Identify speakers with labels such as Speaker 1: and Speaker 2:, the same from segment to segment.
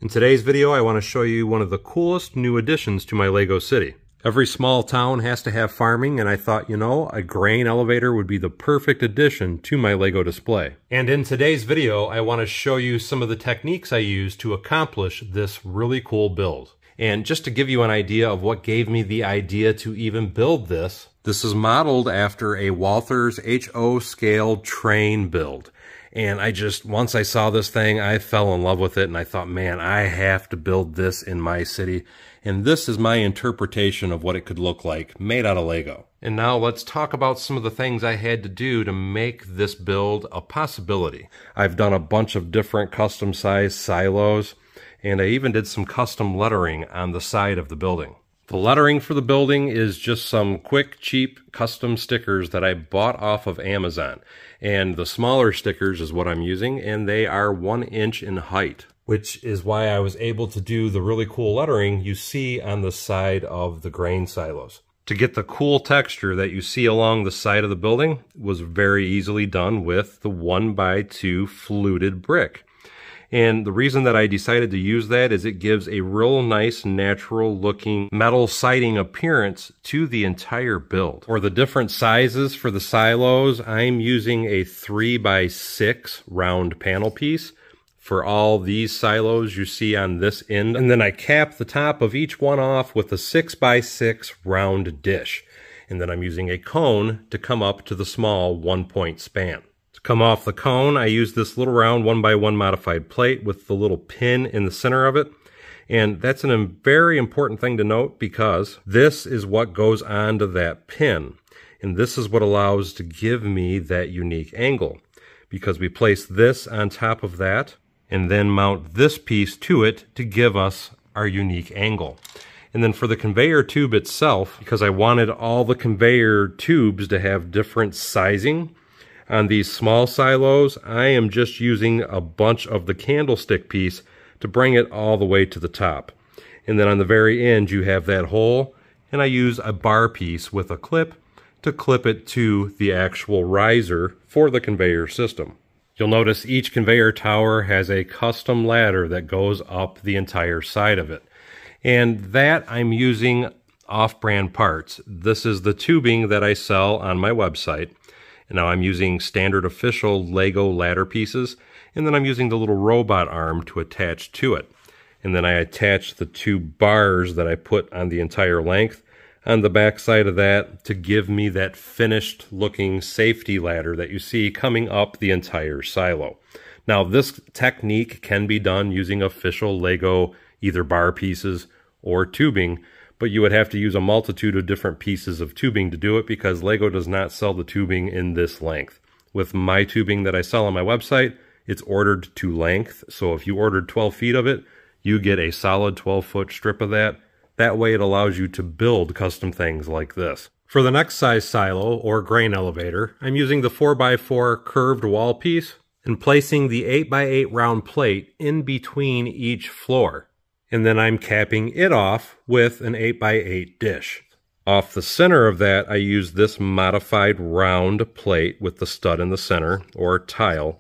Speaker 1: In today's video, I want to show you one of the coolest new additions to my Lego city. Every small town has to have farming, and I thought, you know, a grain elevator would be the perfect addition to my Lego display. And in today's video, I want to show you some of the techniques I use to accomplish this really cool build. And just to give you an idea of what gave me the idea to even build this, this is modeled after a Walthers HO scale train build. And once I saw this thing, I fell in love with it, and I thought, man, I have to build this in my city. And this is my interpretation of what it could look like, made out of Lego. And now let's talk about some of the things I had to do to make this build a possibility. I've done a bunch of different custom size silos, and I even did some custom lettering on the side of the building. The lettering for the building is just some quick, cheap custom stickers that I bought off of Amazon. And the smaller stickers is what I'm using, and they are 1 inch in height, which is why I was able to do the really cool lettering you see on the side of the grain silos. To get the cool texture that you see along the side of the building was very easily done with the 1x2 fluted brick. And the reason that I decided to use that is it gives a real nice natural looking metal siding appearance to the entire build. For the different sizes for the silos, I'm using a 3x6 round panel piece for all these silos you see on this end. And then I cap the top of each one off with a 6x6 round dish. And then I'm using a cone to come up to the small 1-point span. Come off the cone, I use this little round 1x1 modified plate with the little pin in the center of it. And that's a very important thing to note because this is what goes onto that pin. And this is what allows to give me that unique angle. Because we place this on top of that and then mount this piece to it to give us our unique angle. And then for the conveyor tube itself, because I wanted all the conveyor tubes to have different sizing, on these small silos, I am just using a bunch of the candlestick piece to bring it all the way to the top. And then on the very end, you have that hole, and I use a bar piece with a clip to clip it to the actual riser for the conveyor system. You'll notice each conveyor tower has a custom ladder that goes up the entire side of it. And that I'm using off-brand parts. This is the tubing that I sell on my website. Now I'm using standard official Lego ladder pieces, and then I'm using the little robot arm to attach to it. And then I attach the 2 bars that I put on the entire length on the back side of that to give me that finished looking safety ladder that you see coming up the entire silo. Now this technique can be done using official Lego either bar pieces or tubing, but you would have to use a multitude of different pieces of tubing to do it because Lego does not sell the tubing in this length. With my tubing that I sell on my website, it's ordered to length. So if you ordered 12 feet of it, you get a solid 12-foot strip of that. That way it allows you to build custom things like this. For the next size silo or grain elevator, I'm using the 4x4 curved wall piece and placing the 8x8 round plate in between each floor. And then I'm capping it off with an 8x8 dish. Off the center of that, I use this modified round plate with the stud in the center, or tile.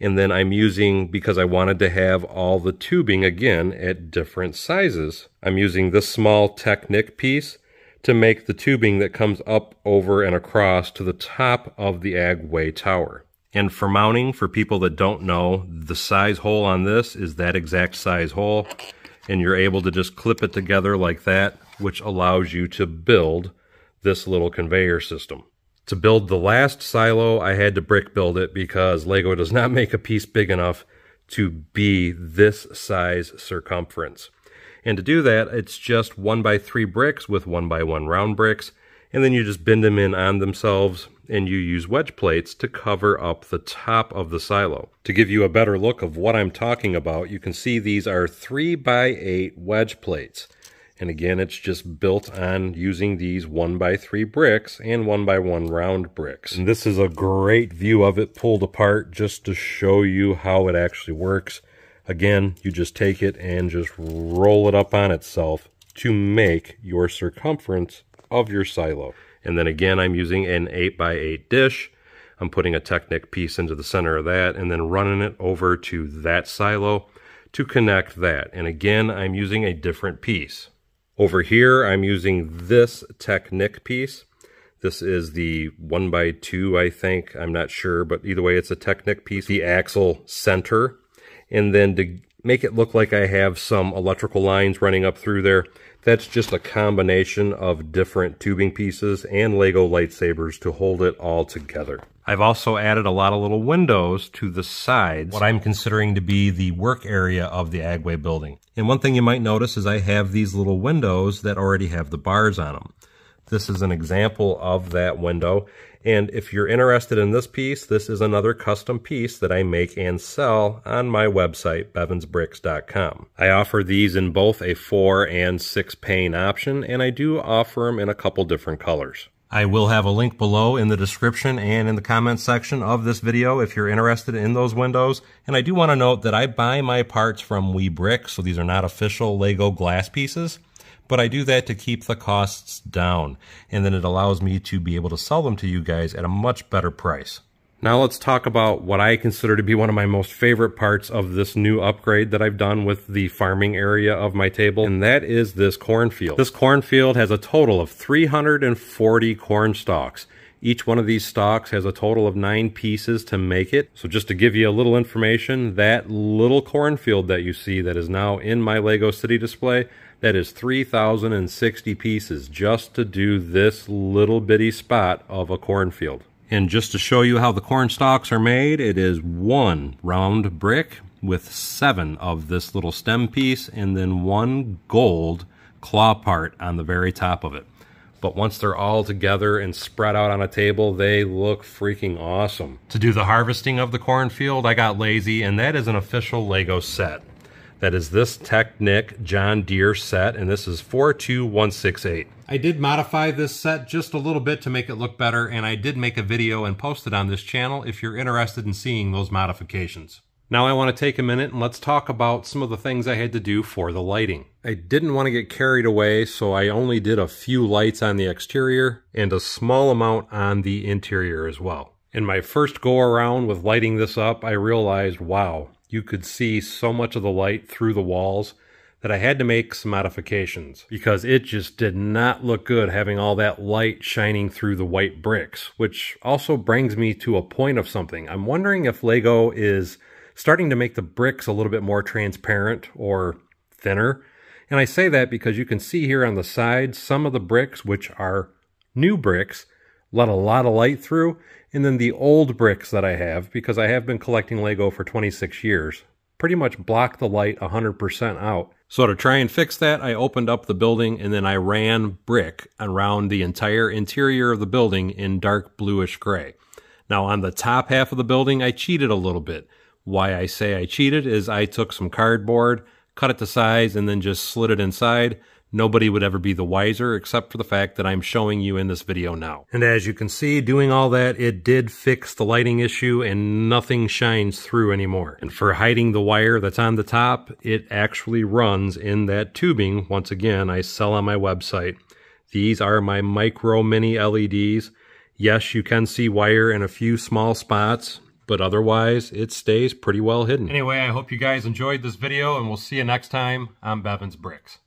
Speaker 1: And then I'm using, because I wanted to have all the tubing again at different sizes, I'm using this small Technic piece to make the tubing that comes up, over, and across to the top of the Agway tower. And for mounting, for people that don't know, the size hole on this is that exact size hole. And you're able to just clip it together like that, which allows you to build this little conveyor system. To build the last silo, I had to brick build it because Lego does not make a piece big enough to be this size circumference. And to do that, it's just 1x3 bricks with 1x1 round bricks, and then you just bend them in on themselves, and you use wedge plates to cover up the top of the silo. To give you a better look of what I'm talking about, you can see these are 3x8 wedge plates. And again, it's just built on using these 1x3 bricks and 1x1 round bricks. And this is a great view of it pulled apart just to show you how it actually works. Again, you just take it and just roll it up on itself to make your circumference of your silo. And then again, I'm using an 8x8 dish. I'm putting a Technic piece into the center of that and then running it over to that silo to connect that. And again, I'm using a different piece. Over here, I'm using this Technic piece. This is the 1x2, I think. I'm not sure, but either way, it's a Technic piece. The axle center. And then to make it look like I have some electrical lines running up through there, that's just a combination of different tubing pieces and Lego lightsabers to hold it all together. I've also added a lot of little windows to the sides, what I'm considering to be the work area of the Agway building. And one thing you might notice is I have these little windows that already have the bars on them. This is an example of that window. And if you're interested in this piece, this is another custom piece that I make and sell on my website, bevinsbricks.com. I offer these in both a 4 and 6 pane option, and I do offer them in a couple different colors. I will have a link below in the description and in the comments section of this video if you're interested in those windows. And I do want to note that I buy my parts from Rebrickable, so these are not official Lego glass pieces. But I do that to keep the costs down, and then it allows me to be able to sell them to you guys at a much better price. Now let's talk about what I consider to be one of my most favorite parts of this new upgrade that I've done with the farming area of my table, and that is this cornfield. This cornfield has a total of 340 corn stalks. Each one of these stalks has a total of 9 pieces to make it. So just to give you a little information, that little cornfield that you see that is now in my Lego City display, that is 3,060 pieces just to do this little bitty spot of a cornfield. And just to show you how the corn stalks are made, it is 1 round brick with 7 of this little stem piece and then 1 gold claw part on the very top of it. But once they're all together and spread out on a table, they look freaking awesome. To do the harvesting of the cornfield, I got lazy, and that is an official Lego set. That is this Technic John Deere set, and this is 42168. I did modify this set just a little bit to make it look better, and I did make a video and post it on this channel if you're interested in seeing those modifications. Now I want to take a minute and let's talk about some of the things I had to do for the lighting. I didn't want to get carried away, so I only did a few lights on the exterior and a small amount on the interior as well. In my first go around with lighting this up, I realized, wow, you could see so much of the light through the walls that I had to make some modifications because it just did not look good having all that light shining through the white bricks, which also brings me to a point of something. I'm wondering if Lego is starting to make the bricks a little bit more transparent or thinner. And I say that because you can see here on the side, some of the bricks, which are new bricks, let a lot of light through. And then the old bricks that I have, because I have been collecting Lego for 26 years, pretty much block the light 100% out. So to try and fix that, I opened up the building and then I ran brick around the entire interior of the building in dark bluish gray. Now on the top half of the building, I cheated a little bit. Why I say I cheated is I took some cardboard, cut it to size, and then just slid it inside. Nobody would ever be the wiser except for the fact that I'm showing you in this video now. And as you can see, doing all that, it did fix the lighting issue and nothing shines through anymore. And for hiding the wire that's on the top, it actually runs in that tubing. Once again, I sell on my website. These are my micro mini LEDs. Yes, you can see wire in a few small spots, but otherwise it stays pretty well hidden. Anyway, I hope you guys enjoyed this video and we'll see you next time on Bevins Bricks.